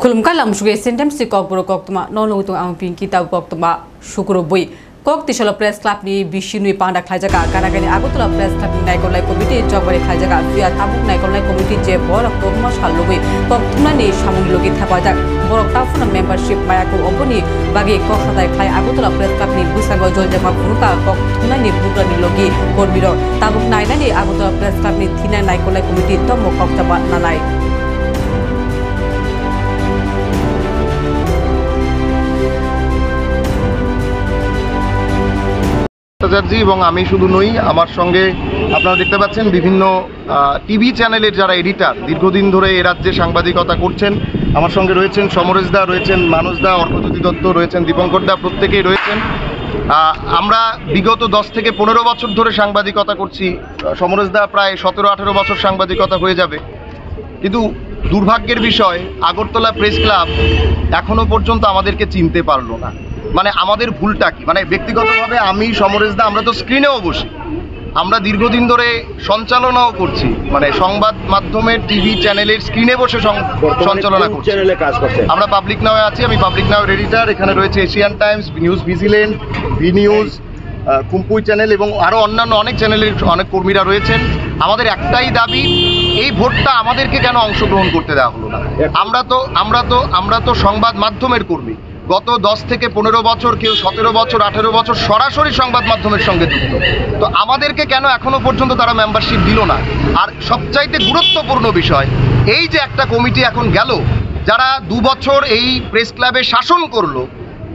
Kulumka lamsuge sentem si kok bro kok tuma non lutung ang pinki tau kok tuma syukur bui kok tisolo press club ni bishinui panda khajaga karagani agutula press club ni naikolai committee jogbari khajaga via tabuk naikolai committee je bor koma salugui kok tuna ni samung logi thapajak borok tafuna membership mayako oboni bagi kok sadai khai agutula press club ni busago joljama bunuka kok tuna ni bugra ni logi korbiro tabuk naina ni agutula press club ni thina naikolai committee tomo kok taba nanai এবং আমি শুধু নই আমার সঙ্গে আপনারা দেখতে পাচ্ছেন বিভিন্ন টিভি চ্যানেলের যারা এডিটর দীর্ঘদিন ধরে এই রাজ্যে সাংবাদিকতা করছেন আমার সঙ্গে রয়েছেন সমরেশ দা রয়েছেন মানস দা অর্কজ্যোতি দত্ত রয়েছেন দীপঙ্কর দা প্রত্যেকেই রয়েছেন আমরা বিগত 10 থেকে 15 বছর ধরে সাংবাদিকতা করছি সমরেশ দা প্রায় 17-18 বছর সাংবাদিকতা হয়ে যাবে কিন্তু দুর্ভাগ্যের বিষয় আগরতলা প্রেস ক্লাব এখনো পর্যন্ত আমাদেরকে চিনতে পারলো না মানে আমাদের ভুলটা কি মানে ব্যক্তিগতভাবে আমি সমরেশ দা আমরা তো স্ক্রিনেও বসি আমরা দীর্ঘদিন ধরে সঞ্চালনাও করছি মানে সংবাদ মাধ্যমের টিভি চ্যানেলের স্ক্রিনে বসে সঞ্চালনা করছি আমরা পাবলিক নাওয়ে আছি আমি পাবলিক নাওয়ের এডিটর এখানে রয়েছে Asian Times News vigilant V News Kumpui channel এবং আরও অন্যান্য অনেক চ্যানেলের অনেক কর্মীরা রয়েছেন আমাদের একটাই দাবি এই ভোটটা আমাদেরকে কেন অংশগ্রহণ করতে দেওয়া হলো না আমরা তো সংবাদ মাধ্যমের কর্মী গত 10 থেকে 15 বছর কেউ 17 বছর 18 বছর সরাসরি সংবাদ মাধ্যমের সঙ্গে যুক্ত তো আমাদেরকে কেন এখনো পর্যন্ত তারা মেম্বারশিপ দিল না আর সবচাইতে গুরুত্বপূর্ণ বিষয় এই যে একটা কমিটি এখন গেল যারা 2 বছর এই প্রেস ক্লাবে শাসন করলো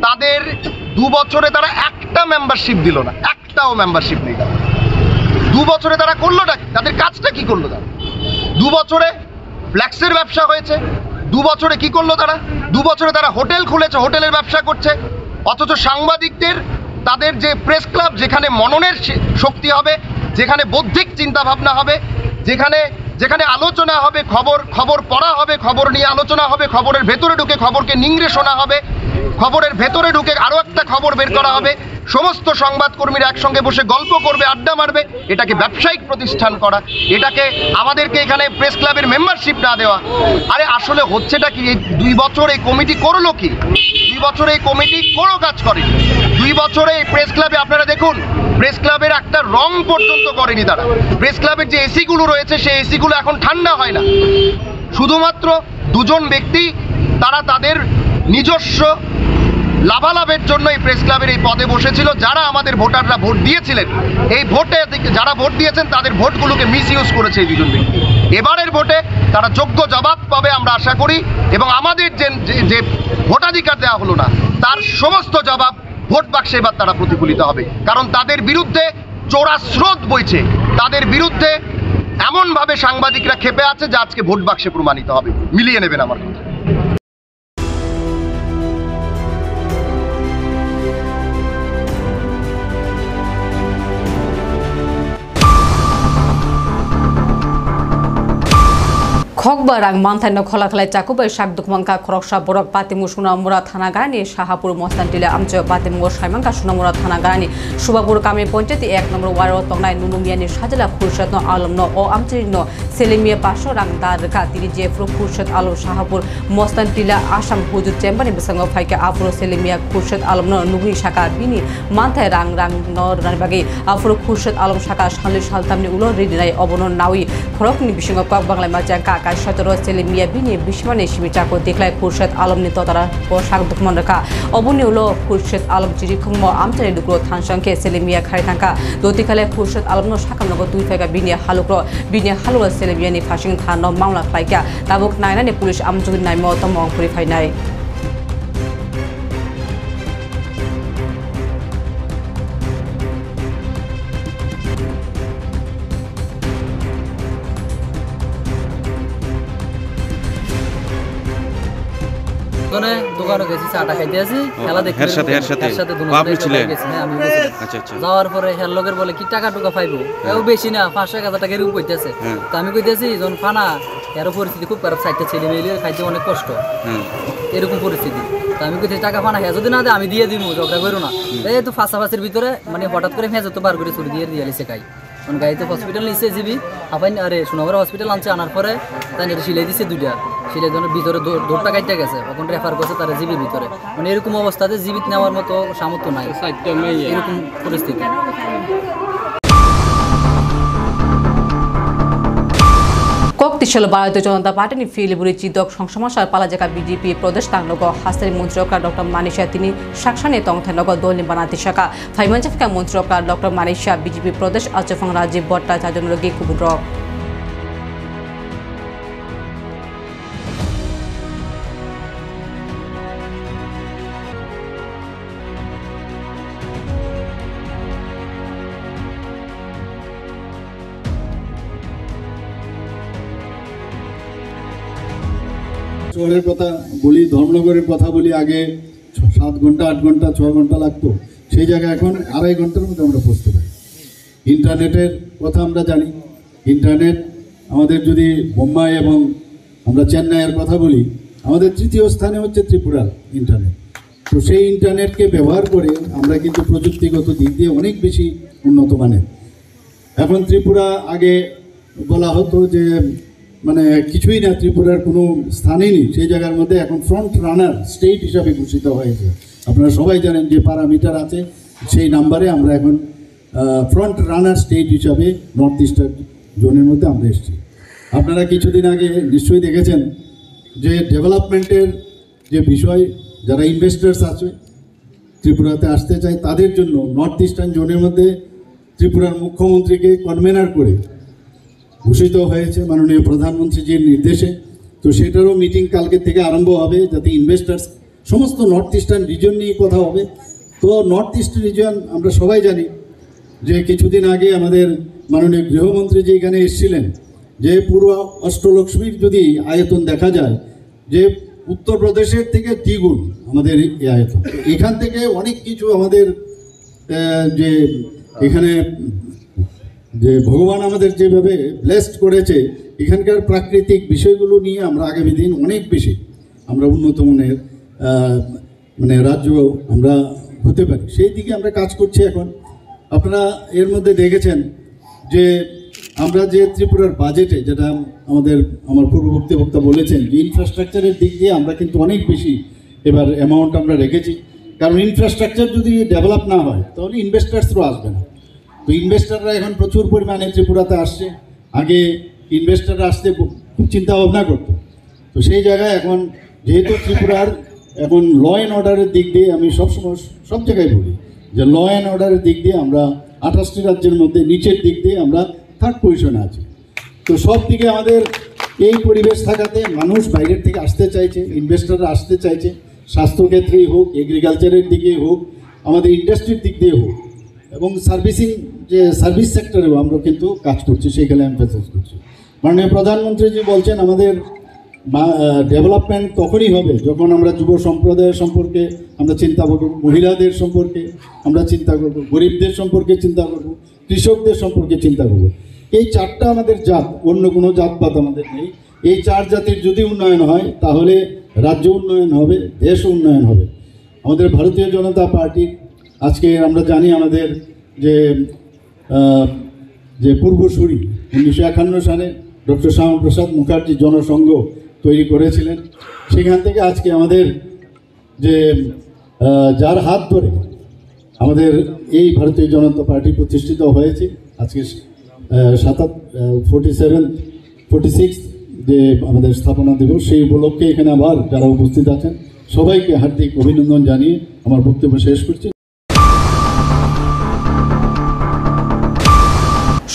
তাদের 2 বছরে তারা একটা মেম্বারশিপ দিল না একটাও মেম্বারশিপ নেই 2 বছরে তারা করলো না তাদের কাজটা কি করলো তারা 2 বছরে ফ্ল্যাক্সের ব্যবসা হয়েছে 2 বছরে কি করলো তারা 2 বছরে তারা হোটেল খুলেছে হোটেলের ব্যবসা করছে অথচ সাংবাদিকদের তাদের যে প্রেস ক্লাব যেখানে মননের শক্তি হবে যেখানে বৌদ্ধিক চিন্তা ভাবনা হবে যেখানে আলোচনা হবে খবর পড়া হবে খবর নিয়ে আলোচনা হবে খবরের ভেতরে ঢুকে খবরকে নিংড়ে শোনা হবে খবরের ভেতরে ঢুকে আরও একটা খবর বের করা হবে সমস্ত সংবাদকর্মীরা একসঙ্গে বসে গল্প করবে আড্ডা মারবে এটাকে ব্যবসায়িক প্রতিষ্ঠান করা এটাকে আমাদেরকে এখানে প্রেস ক্লাবের মেম্বারশিপ না দেওয়া আরে আসলে হচ্ছেটা কি এই 2 বছর এই কমিটি করলো কি 2 বছরে এই কমিটি কোনো কাজ করেনি 2 বছরে এই প্রেস ক্লাবে আপনারা দেখুন প্রেস ক্লাবের একটা রং পর্যন্ত করেনি তারা প্রেস ক্লাবের যে এসিগুলো রয়েছে সেই এসিগুলো এখন ঠান্ডা হয় না শুধুমাত্র 2 জন ব্যক্তি তারা তাদের নিজস্ব লাভালাভের জন্য এই প্রেস ক্লাবের এই পদে বসেছিল যারা আমাদের ভোটাররা ভোট দিয়েছিলেন এই ভোটে যারা ভোট দিয়েছেন তাদের ভোটগুলোকে মিসইউজ করেছে এই 2 জন ব্যক্তি এবারের ভোটে তারা যোগ্য জবাব পাবে আমরা আশা করি এবং আমাদের যে ভোটাধিকার দেওয়া হলো না তার সমস্ত জবাব ভোট বাক্সে এবার তারা প্রতিফলিত হবে কারণ তাদের বিরুদ্ধে চোরা স্রোত বইছে তাদের বিরুদ্ধে এমনভাবে সাংবাদিকরা ক্ষেপে আছে যা আজকে ভোট বাক্সে প্রমাণিত হবে মিলিয়ে নেবেন আমার কথা খকবারাং মানথাইন খলাখলাই চাকুবাই শাক দুকমাংকা খরকসা বরক পাতিমু সুনামুরা থানা গানি শাহাপুর মস্তানটিলা আমচো পাতিমু সাইমাংকা সুনামুরা থানা গানি সুবাপুর কামি পঞ্চায়েত 1 নম্বর ওয়ার্ড তংনাই নুনুমিয়ানি সাজলা খুরশাদ আলম ও আমচরিন সেলিমিয়া 500 রাং দারকা তিনি যে খুরশাদ আলম শাহাপুর মস্তানটিলা আসাম হুজুর চেম্বারনি বিসঙ্গ ফাইকে আফরো সেলিমিয়া খুরশাদ আলম নুগুই শাখা বিনি মানথাই রাং রাং নর রানবাগি আফরো খুরশাদ আলম শাখা সালি সালতামনি উলো রিদিনাই অবনন নাউই খরকনি বিসঙ্গ কক বাংলা মাচা কাকা 17 সেলিমিয়া বিনি বিশমানে সিমিটাকো দেখলাই খুরশাদ আলম নি ততারা পোশাক দুকমন রাখা অবনি উলো খুরশাদ আলম জিরিখংম আমচারি দুগ্র থানসংকে সেলিমিয়া খারিথাঙ্কা দতিখালে খুরশাদ আলম নো সাকামনগো 2 ফাইকা বিনি হালুগ্র সেলিমিয়া নি ফাসিং থান মামলা খাইকা তাবুক নাইনানি পুলিশ আমজুগি নাইম তম অংপুরি ফাইনাই দোকানে গেছি চাটা খাইতে আছি খেলা দেখতে এর সাথে আপনি ছিলেন আমি আচ্ছা যাওয়ার পরে হের লগের বলে কি টাকা টুকা পাইবো এও বেশি না 500,000 টাকা এরকম কইতেছে তো আমি কইতেছি যখন ফানা এর পরিস্থিতি খুব খারাপ সাইডটা ছেলে মেয়ে খাইতে অনেক কষ্ট এরকম পরিস্থিতি তো আমি কইতে টাকা ফানা হে যদি না দে আমি দিয়ে দিমু ঝগড়া করো না এই তো ফাঁসাফাঁসির ভিতরে মানে হঠাৎ করে ফেঁজে তো বার করে ছুরি দিয়ে দিয়েছে খাই গাড়িতে হসপিটাল নিচে যাবি আপাই আরে সোনাবার হসপিটাল আনছে আনার পরে তাই সিলাই দিছে 2টা সেটার জন্য ভিতরে দৌড়টা কাটতে গেছে, এখন রেফার করছে তারা জিবির ভিতরে। মানে এরকম অবস্থাতে জীবিত নেওয়ার মতো সামর্থ্য নাই, এরকম পরিস্থিতি। কক্তিশাল ভারতীয় জনতা পার্টি ফিলিবুরি চিদক সংসমাসার পালাজাকা বিজেপি প্রদেশ তাংনগ হাস্তারি মন্ত্রকা ডক্টর মানিশা তিনি সাকসানি তংথানগ দলনি বানাতি শাখা ফাইমানজাফিকা মন্ত্রকা ডক্টর মানিশা বিজেপি প্রদেশ আচফং রাজীব ভট্টাচার্য লগি কুবুদ্রক শহরের কথা বলি, ধর্মনগরের কথা বলি, আগে 7 ঘন্টা 8 ঘন্টা 6 ঘন্টা লাগতো, সেই জায়গায় এখন 2.5 ঘন্টার মধ্যে আমরা পৌঁছতে পারি। ইন্টারনেটের কথা আমরা জানি, ইন্টারনেট আমাদের যদি বোম্বাই এবং আমরা চেন্নাইয়ের কথা বলি, আমাদের তৃতীয় স্থানে হচ্ছে ত্রিপুরার ইন্টারনেট। তো সেই ইন্টারনেটকে ব্যবহার করে আমরা কিন্তু প্রযুক্তিগত দিক দিয়ে অনেক বেশি উন্নত মানের। এখন ত্রিপুরা আগে বলা হতো যে মানে কিছুই না, ত্রিপুরার কোনো স্থানই নেই, সেই জায়গার মধ্যে এখন ফ্রন্ট রানার স্টেট হিসাবে ঘোষিত হয়েছে। আপনারা সবাই জানেন যে প্যারামিটার আছে, সেই নাম্বারে আমরা এখন ফ্রন্ট রানার স্টেট হিসাবে নর্থ ইস্টার্ন জোনের মধ্যে আমরা এসেছি। আপনারা কিছুদিন আগে নিশ্চয়ই দেখেছেন যে ডেভেলপমেন্টের যে বিষয়, যারা ইনভেস্টার্স আছে ত্রিপুরাতে আসতে চায় তাদের জন্য নর্থ ইস্টার্ন জোনের মধ্যে ত্রিপুরার মুখ্যমন্ত্রীকে কনভেনার করে ঘোষিত হয়েছে মাননীয় প্রধানমন্ত্রীজির নির্দেশে। তো সেটারও মিটিং কালকে থেকে আরম্ভ হবে, যাতে ইনভেস্টার্স সমস্ত নর্থ ইস্টার্ন রিজন নিয়ে কথা হবে। তো নর্থ ইস্ট রিজন আমরা সবাই জানি যে কিছুদিন আগে আমাদের মাননীয় গৃহমন্ত্রী এখানে এসেছিলেন, যে পুরো অষ্টলক্ষ্মীর যদি আয়তন দেখা যায়, যে উত্তরপ্রদেশের থেকে দ্বিগুণ আমাদের এই আয়তন। এখান থেকে অনেক কিছু আমাদের যে এখানে যে ভগবান আমাদের যেভাবে ব্লেসড করেছে, এখানকার প্রাকৃতিক বিষয়গুলো নিয়ে আমরা আগামী দিন অনেক বেশি আমরা উন্নত মানের মানে রাজ্য আমরা হতে পারি, সেই দিকে আমরা কাজ করছি এখন। আপনারা এর মধ্যে দেখেছেন যে আমরা যে ত্রিপুরার বাজেটে, যেটা আমার পূর্ববর্তী বক্তা বলেছেন, যে ইনফ্রাস্ট্রাকচারের দিক দিয়ে আমরা কিন্তু অনেক বেশি এবার অ্যামাউন্ট আমরা রেখেছি। কারণ ইনফ্রাস্ট্রাকচার যদি ডেভেলপ না হয় তাহলে ইনভেস্টার্সও আসবে না। তো ইনভেস্টাররা এখন প্রচুর পরিমাণে ত্রিপুরাতে আসছে, আগে ইনভেস্টাররা আসতে খুব চিন্তা ভাবনা করতো। তো সেই জায়গায় এখন যেহেতু ত্রিপুরার এখন ল অ্যান্ড অর্ডারের দিক দিয়ে, আমি সবসময় সব জায়গায় বলি যে ল অ্যান্ড অর্ডারের দিক দিয়ে আমরা 28টি রাজ্যের মধ্যে নিচের দিক দিয়ে আমরা 3rd পজিশনে আছি। তো সব দিকে আমাদের এই পরিবেশ থাকাতে মানুষ বাইরের থেকে আসতে চাইছে, ইনভেস্টাররা আসতে চাইছে, স্বাস্থ্যক্ষেত্রেই হোক, এগ্রিকালচারের দিকেই হোক, আমাদের ইন্ডাস্ট্রির দিক দিয়ে হোক, এবং সার্ভিসিং যে সার্ভিস সেক্টরেও আমরা কিন্তু কাজ করছি, সেইখানে এমফাসাইজ করছি। মাননীয় প্রধানমন্ত্রীজি বলছেন আমাদের ডেভেলপমেন্ট তখনই হবে যখন আমরা যুব সম্প্রদায়ের সম্পর্কে আমরা চিন্তা করব, মহিলাদের সম্পর্কে আমরা চিন্তা করব, গরিবদের সম্পর্কে চিন্তা করব, কৃষকদের সম্পর্কে চিন্তা করব। এই 4টা আমাদের জাত, অন্য কোনো জাতপাত আমাদের নেই। এই 4 জাতির যদি উন্নয়ন হয় তাহলে রাজ্য উন্নয়ন হবে, দেশ উন্নয়ন হবে। আমাদের ভারতীয় জনতা পার্টির আজকে আমরা জানি আমাদের যে পূর্বসূরি 1951 সালে ডক্টর শ্যামাপ্রসাদ মুখার্জি জনসংঘ তৈরি করেছিলেন, সেখান থেকে আজকে আমাদের যে যার হাত ধরে আমাদের এই ভারতীয় জনতা পার্টি প্রতিষ্ঠিত হয়েছে, আজকে 46 যে আমাদের স্থাপনা দিবস, সেই উপলক্ষে এখানে আবার যারা উপস্থিত আছেন সবাইকে হার্দিক অভিনন্দন জানিয়ে আমার বক্তব্য শেষ করছি।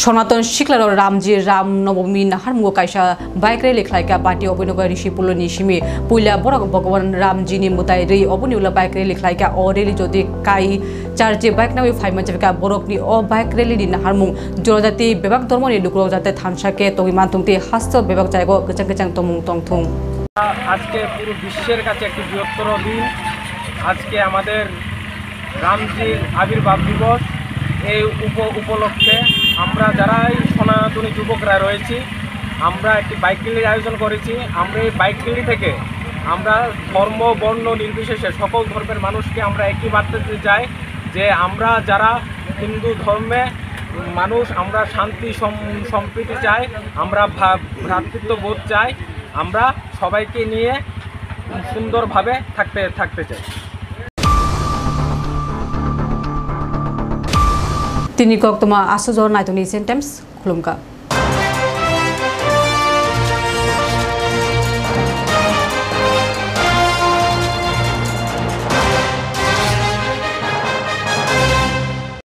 সনাতন শিখলার রামজি রামনবমী নাহারমুগ কাইসা বাইক রেলি খাইকা পার্টি অভিনয় ঋষিপুল নিশিমি পুইলা বড় ভগবান রামজিনি মুতাই রে অবনিউলা বাইক রেলি খাইকা অ রেলি যদি কাই চার্জে বাইক নামে ফাইমানজাবিকা বরকনি অ বাইক রেলি দি নাহারমুং জনজাতি বেবাক ধর্মনি লুকরক যাতে থানসাকে তহিমান তুংতি হাস্ত বেবাক জায়গা গচাং গচাং তমুং তংথুং। আজকে পুরো বিশ্বের কাছে একটি বৃহত্তর দিন। আজকে আমাদের রামজির আবির্ভাব দিবস। এই উপলক্ষে আমরা যারাই সনাতনী যুবকরা রয়েছি, আমরা একটি বাইক র্যালির আয়োজন করেছি। আমরা এই বাইক র্যালি থেকে আমরা ধর্ম বর্ণ নির্বিশেষে সকল ধর্মের মানুষকে আমরা একই বার্তা দিতে চাই যে আমরা যারা হিন্দু ধর্মে মানুষ, আমরা শান্তি সম্প্রীতি চাই, আমরা ভ্রাতৃত্ববোধ চাই। আমরা সবাইকে নিয়ে সুন্দরভাবে থাকতে চাই। Tini kok tuma aso jor nai tuni sentence khulumka.